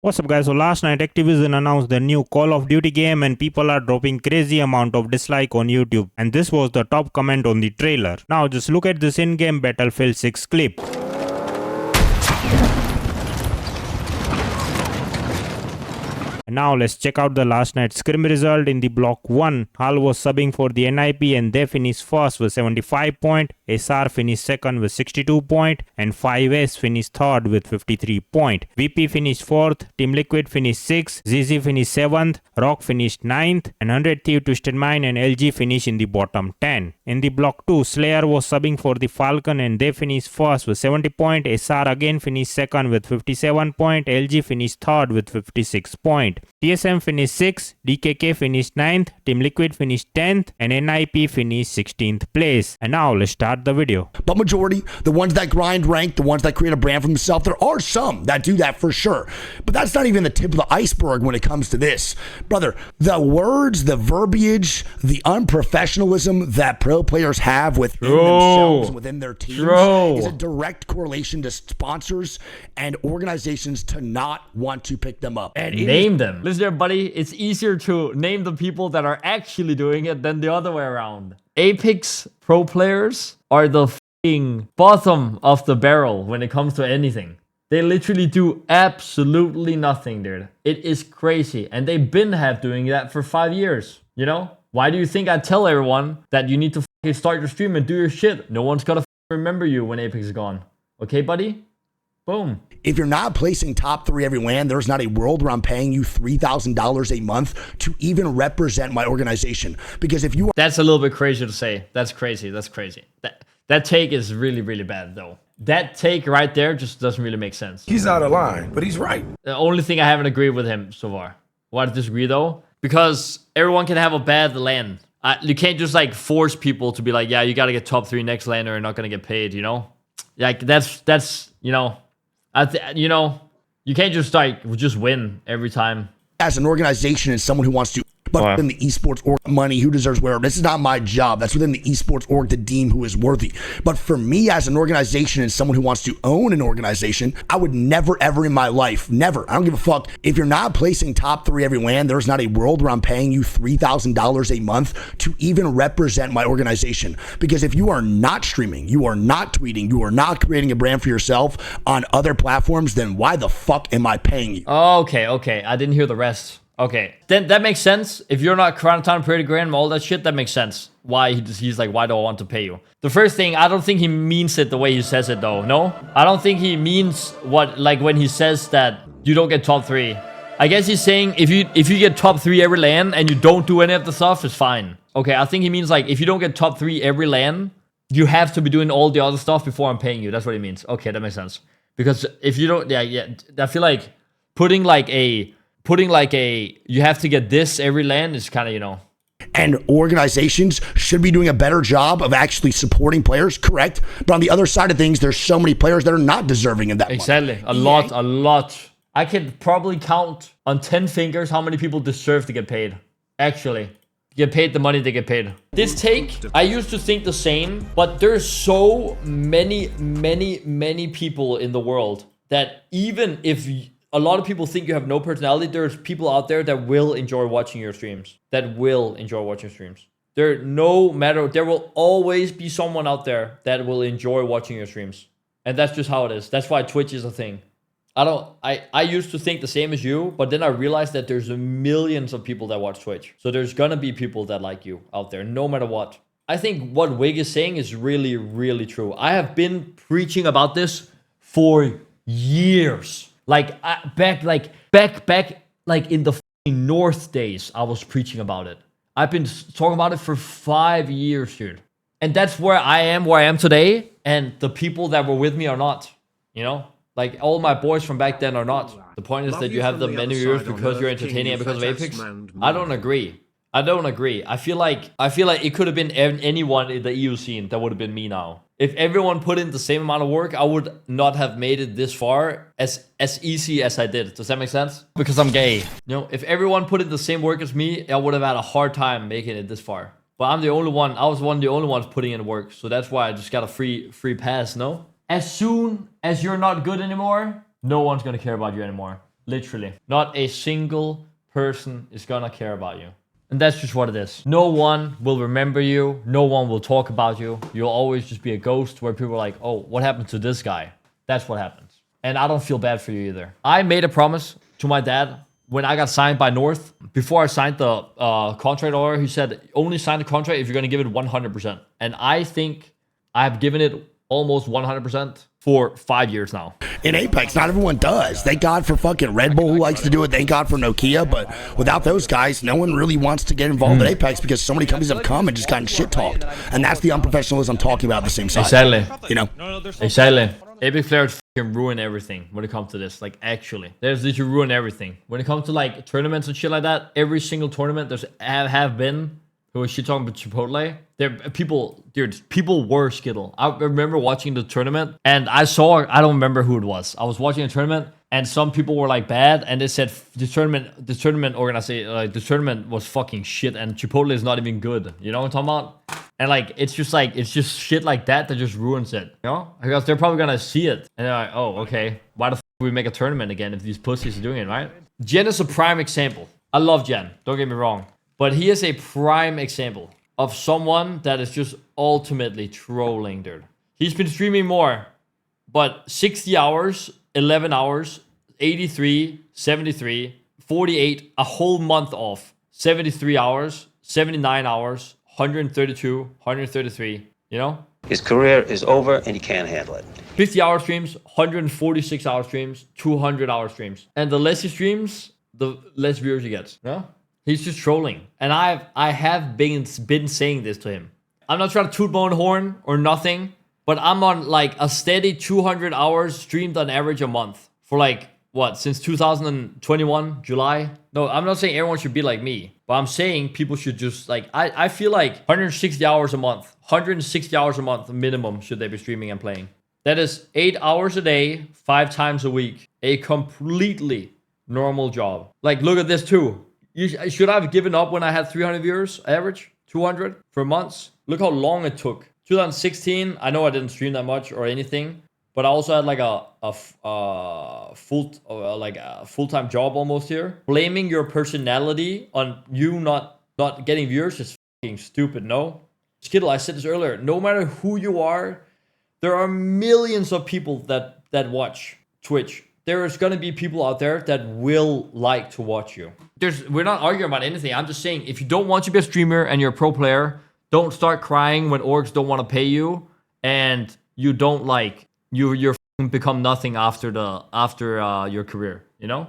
What's up guys, so last night Activision announced the new Call of Duty game and people are dropping crazy amount of dislike on YouTube, and this was the top comment on the trailer. Now just look at this in-game Battlefield 6 clip. And now let's check out the last night's scrim result. In the block 1, HAL was subbing for the NIP and they finished first with 75 points, SR finished second with 62 points, and 5S finished third with 53 points. VP finished 4th, Team Liquid finished 6th, ZZ finished 7th, Rock finished 9th, and 100 Thief, Twisted Mind and LG finished in the bottom 10. In the block 2, Slayer was subbing for the Falcon and they finished first with 70 points, SR again finished second with 57 points, LG finished third with 56 points. TSM finished 6th, DKK finished 9th, Team Liquid finished 10th, and NIP finished 16th place. And now let's start the video. But majority, the ones that grind rank, the ones that create a brand for themselves, there are some that do that for sure. But that's not even the tip of the iceberg when it comes to this. Brother, the words, the verbiage, the unprofessionalism that pro players have within themselves and within their teams is a direct correlation to sponsors and organizations to not want to pick them up. And name them. Listen there, buddy. It's easier to name the people that are actually doing it than the other way around. Apex pro players are the f***ing bottom of the barrel when it comes to anything. They literally do absolutely nothing, dude. It is crazy. And they've been doing that for 5 years. You know? Why do you think I tell everyone that you need to f***ing start your stream and do your shit? No one's gonna remember you when Apex is gone. Okay, buddy? Boom. If you're not placing top 3 every LAN, there's not a world where I'm paying you $3,000 a month to even represent my organization. Because if you are... That's a little bit crazy to say. That's crazy. That's crazy. That take is really, really bad, though. That take right there just doesn't really make sense. He's out of line, but he's right. The only thing I haven't agreed with him so far. Why I disagree, though? Because everyone can have a bad LAN. You can't just, like, force people to be like, yeah, you got to get top 3 next LAN or you're not going to get paid, you know? Like, that's you know... you know, you can't just just win every time. As an organization and someone who wants to, but within the esports org, money, who deserves where? This is not my job. That's within the esports org to deem who is worthy. But for me as an organization and someone who wants to own an organization, I would never, ever in my life, never, I don't give a fuck. If you're not placing top 3 every LAN, there's not a world where I'm paying you $3,000 a month to even represent my organization. Because if you are not streaming, you are not tweeting, you are not creating a brand for yourself on other platforms, then why the fuck am I paying you? Okay. I didn't hear the rest. Okay, then that makes sense. If you're not Crown Town, Pretty Grand, all that shit, that makes sense. Why he's like, why do I want to pay you? The first thing, I don't think he means it the way he says it though. No, I don't think he means what, like when he says that you don't get top 3. I guess he's saying if you get top 3 every LAN and you don't do any of the stuff, it's fine. Okay, I think he means like if you don't get top 3 every LAN, you have to be doing all the other stuff before I'm paying you. That's what he means. Okay, that makes sense. Because if you don't, yeah, I feel like putting like a you have to get this every LAN is kind of, you know. And organizations should be doing a better job of actually supporting players, correct? But on the other side of things, there's so many players that are not deserving of that exactly money. A lot. I could probably count on 10 fingers how many people deserve to get paid. Actually, get paid the money they get paid. This take, I used to think the same, but there's so many people in the world that even if a lot of people think you have no personality, there's people out there that will enjoy watching your streams. There will always be someone out there that will enjoy watching your streams. And that's just how it is. That's why Twitch is a thing. I used to think the same as you, but then I realized that there's millions of people that watch Twitch. So there's gonna be people that like you out there, no matter what. I think what Wigg is saying is really, really true. I have been preaching about this for years. Back in the North days, I was preaching about it. I've been talking about it for 5 years, dude. And that's where I am today. And the people that were with me are not, you know? Like all my boys from back then are not. The point is that you have the many years because you're entertaining and because of Apex. I don't agree. I feel like it could have been anyone in the EU scene that would have been me now. If everyone put in the same amount of work, I would not have made it this far as easy as I did. Does that make sense? Because I'm gay. You know, if everyone put in the same work as me, I would have had a hard time making it this far. But I'm the only one. I was one of the only ones putting in work. So that's why I just got a free pass, no? As soon as you're not good anymore, no one's going to care about you anymore. Literally. Not a single person is gonna care about you. And that's just what it is. No one will remember you. No one will talk about you. You'll always just be a ghost where people are like, oh, what happened to this guy? That's what happens. And I don't feel bad for you either. I made a promise to my dad when I got signed by North. Before I signed the contract order, he said, only sign the contract if you're going to give it 100%. And I think I've given it almost 100% for 5 years now. In Apex, not everyone does. Thank God for fucking Red Bull who likes to do it. Thank God for Nokia. But without those guys, no one really wants to get involved in Apex because so many companies have come and just gotten shit talked. And that's the unprofessionalism I'm talking about at the same side. Exactly. You know? Exactly. Apex players can ruin everything when it comes to this. Like, actually, there's literally ruin everything. When it comes to like tournaments and shit like that, every single tournament there's have been who was shit talking about Chipotle. There people, dude, people were skittle. I remember watching the tournament and I don't remember who it was. I was watching a tournament and some people were like bad and they said the tournament organization, like the tournament was fucking shit and Chipotle is not even good. You know what I'm talking about? And like, it's just shit like that just ruins it, you know? Because they're probably gonna see it and they're like, oh, okay, why the f we make a tournament again if these pussies are doing it, right? Jen is a prime example. I love Jen, don't get me wrong. But he is a prime example of someone that is just ultimately trolling, dude. He's been streaming more, but 60 hours, 11 hours, 83, 73, 48, a whole month off, 73 hours, 79 hours, 132, 133, you know? His career is over and he can't handle it. 50-hour streams, 146-hour streams, 200-hour streams. And the less he streams, the less viewers he gets, you know? He's just trolling. And I have been saying this to him. I'm not trying to toot my own horn or nothing, but I'm on like a steady 200 hours streamed on average a month for like, what, since 2021, July? No, I'm not saying everyone should be like me, but I'm saying people should just like, I feel like 160 hours a month, 160 hours a month minimum should they be streaming and playing. That is 8 hours a day, 5 times a week. A completely normal job. Like, look at this too. Should I have given up when I had 300 viewers average? 200 for months? Look how long it took. 2016, I know I didn't stream that much or anything, but I also had like a full-time job almost here. Blaming your personality on you not getting viewers is fucking stupid, no? Skittle, I said this earlier. No matter who you are, there are millions of people that watch Twitch. There is going to be people out there that will like to watch you. We're not arguing about anything. I'm just saying, if you don't want to be a streamer and you're a pro player, don't start crying when orgs don't want to pay you and you don't like you're become nothing after your career, you know?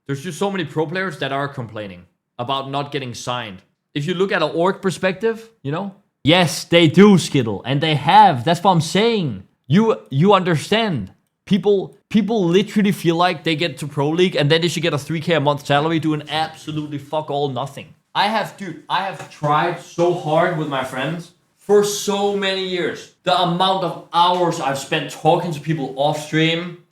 There's just so many pro players that are complaining about not getting signed. If you look at an org perspective, you know? Yes, they do, Skittle, and they have. That's what I'm saying. You understand. People literally feel like they get to Pro League and then they should get a 3K a month salary doing absolutely fuck all nothing. I have tried so hard with my friends for so many years. The amount of hours I've spent talking to people off stream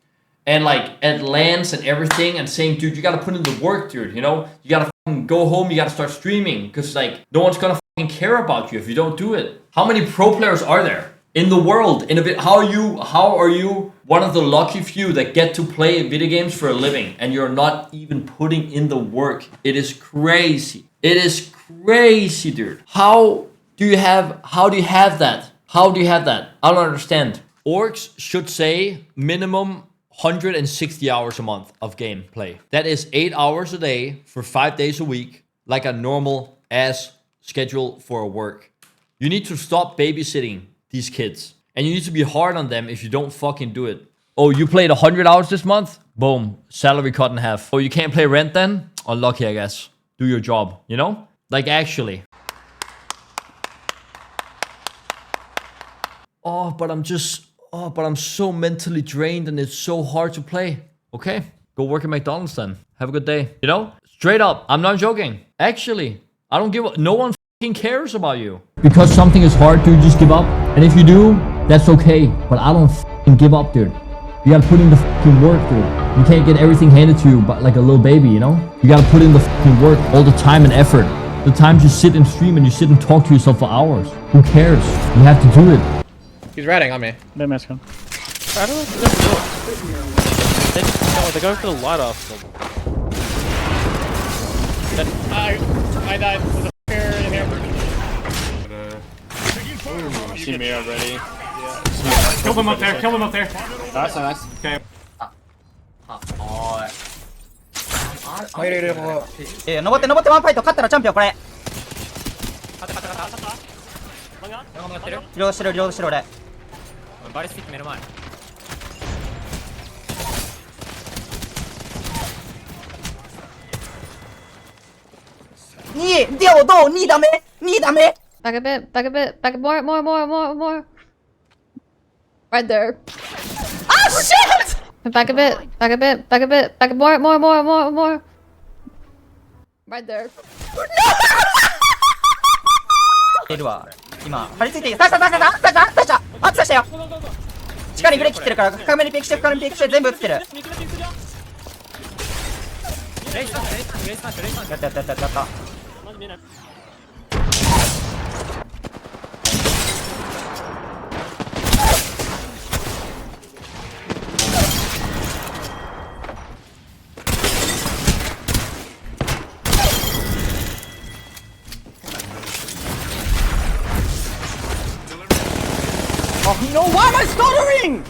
and like at LANs and everything and saying, dude, you gotta put in the work, dude, you know? You gotta go home, you gotta start streaming because like no one's gonna care about you if you don't do it. How many pro players are there in the world? In a bit, how are you one of the lucky few that get to play video games for a living and you're not even putting in the work? It is crazy. It is crazy, dude. How do you have that? How do you have that? I don't understand. Orgs should say minimum 160 hours a month of gameplay. That is 8 hours a day for 5 days a week, like a normal ass schedule for work. You need to stop babysitting these kids. And you need to be hard on them if you don't fucking do it. Oh, you played 100 hours this month? Boom, salary cut in half. Oh, you can't play rent then? Unlucky, I guess. Do your job, you know? Like, actually. But I'm so mentally drained and it's so hard to play. Okay, go work at McDonald's then. Have a good day. You know? Straight up, I'm not joking. Actually, I don't give up. No one fucking cares about you. Because something is hard, dude, just give up. And if you do, that's okay. But I don't fucking give up, dude. You gotta put in the fucking work, dude. You can't get everything handed to you but like a little baby, you know? You gotta put in the fucking work, all the time and effort. The times you sit and stream and you sit and talk to yourself for hours. Who cares? You have to do it. He's ratting on me. Vem, Esco. No, they're going for the light off. I died. There's a here in here. See me already. Yeah. Kill them up there. Kill them up there. Nice, nice. Okay. いるいるここ登ってワンファイト勝ったらチャンピオンこれリロードしてる俺バリスティック目の前2デオどう2ダメ2ダメ Back a bit, back a bit, back more. Right there. Ah shit Back a bit, back a bit, back a bit, back more. Right there. いるわ今張り付いて刺したよ地下にブレーキ切ってるから深めにピークして全部撃ってるやった Oh, no, why am I stuttering?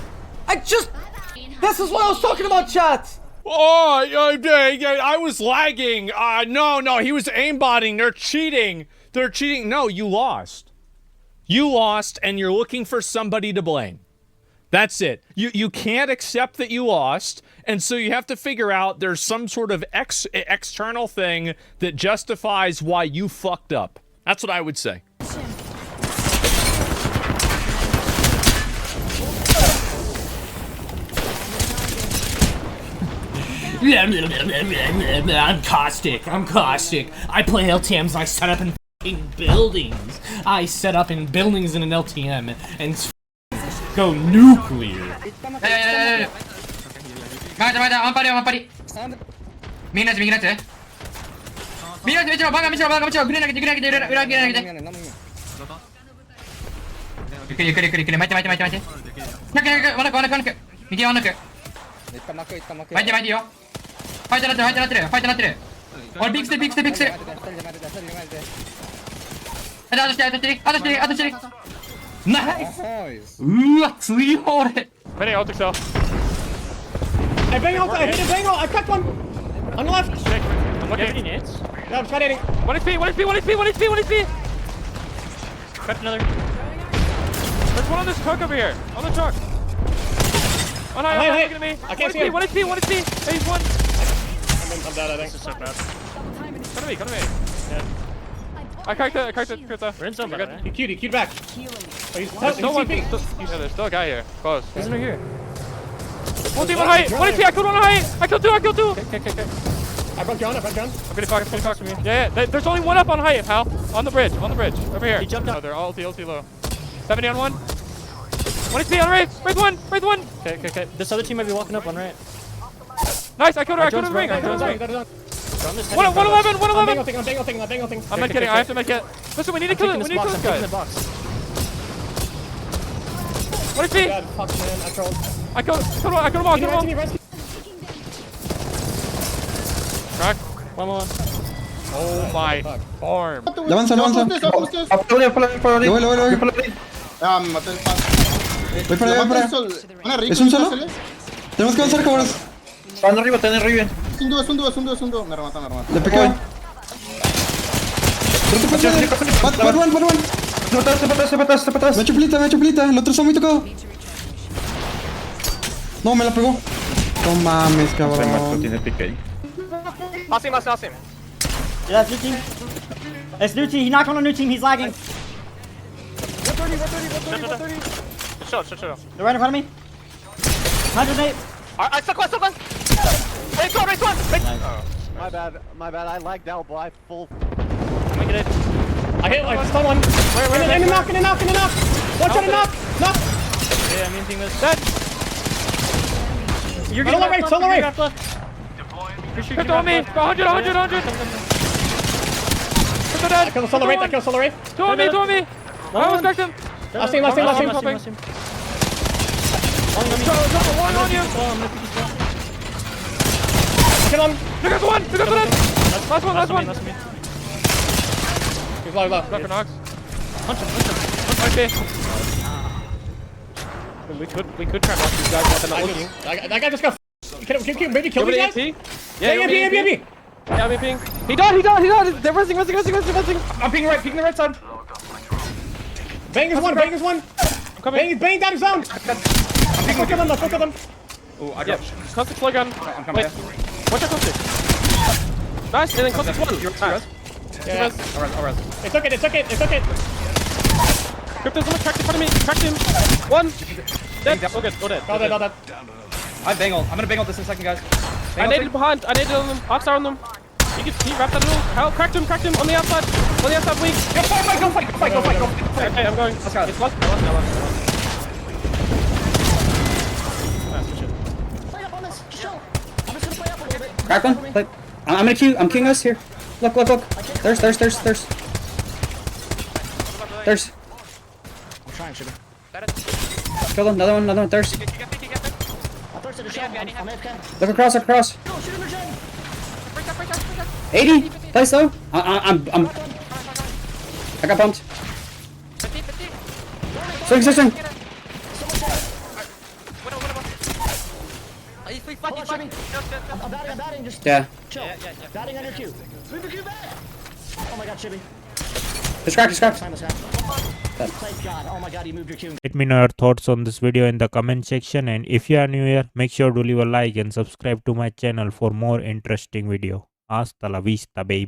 This is what I was talking about, chat. Oh, I was lagging. No, he was aimbotting. They're cheating. No, you lost. You lost, and you're looking for somebody to blame. That's it. You can't accept that you lost, and so you have to figure out there's some sort of external thing that justifies why you fucked up. That's what I would say. I'm caustic. I play LTMs. I set up in f***ing buildings. I set up in buildings in an LTM and go nuclear. Nice! Many out excel. I bang out, I hit a bang out, I cracked one. On the left. I'm looking. Any nades? Yeah, I'm trying to 1 HP. Cracked another. There's one on this truck over here. On the truck. On high, look at me. I can't see him. 1 HP. Phase 1. I'm dead, I think. This is so bad. Come to me. Yeah. I cracked the. We're in zone, brother. He queued back. Oh, he's Still one. TP. Yeah, there's still a guy here. Close. Isn't there here? One team on height. 1 HP. I killed one on height. I killed two. Okay. I broke John. I'm gonna talk to me. Yeah. There's only one up on height, pal. On the bridge. Over here. He jumped up. Oh, they're all ulti low. 70 on 1. 1 HP on right. Raise one. Okay. This other team might be walking up on right. Nice. I killed her. I killed her in the ring. 111. I'm bangle thing. I'm not kidding. I have to make it. Listen, we need to kill it. We need to kill this guy. 1 HP. God, fuck, man. I trolled. I killed him all. Crack. One. Oh my farm. Le avanza. Le voy para allá. ¿Es un solo? Tenemos que avanzar, cabros. Están arriba. Es un dúo. Me remata. Le pegué. One. Me ha hecho plita. El otro está muy tocado. No, me la pegó. No mames, cabrón. Last him. Yeah, it's new team. It's new team. He knocked on a new team. He's lagging. 130. Shut. They're right in front of me. 108. I stuck one. Raise one. My bad. I lagged out, boy. Full. I'm gonna get it. I hit stun one. Where? In the knock. One shot and knock. Yeah, I'm using this. Dead. You're getting left. On the right. Picked on me. 100. I killed the solar ray. Two on me. I almost cracked him. Last team. One on you. Kill him. Look at the one! Look at the one! Last one, last one! He's low, low. Drop an ox. Punch him. Punch B. We could try and watch these guys while they're not looking. That guy just got can maybe kill these guys? Yeah, MP. Yeah, I'm ping. He died! They're resting. I'm pinging right, peeking the right side. Bang is one. I'm coming. Bang down his zone. Let's look at them. Oh, I got Caustic slow gun. I'm coming. Watch out, Caustic. Nice, and then Caustic one. Nice. Yeah. Alright. It's okay. Crypto's on the track in front of me. Tracked him. One. Dead. All good. All dead. All dead. I'm gonna bangle this in a second, guys. I naded behind. I naded on them. Arcstar on them. He wrapped that little. Help. Cracked him. On the outside. Weak. Go fight. Okay, I'm going. Let's go. It's lost. Crack one. Play. I'm gonna queue. I'm queuing us here. Look. There's. I'm trying, Shiba. Kill another one. There's. I'm thirsty to shot. I'm AFK. Look across. 80. Play slow. I got bumped. Swing. I'm batting. Just Yeah. chill. Batting on your queue. Move your queue back. Oh my god, Chibi. Just crack. Thank God. Oh my god, you moved your queue. Let me know your thoughts on this video in the comment section, and if you are new here, make sure to leave a like and subscribe to my channel for more interesting video. Hasta la vista, baby.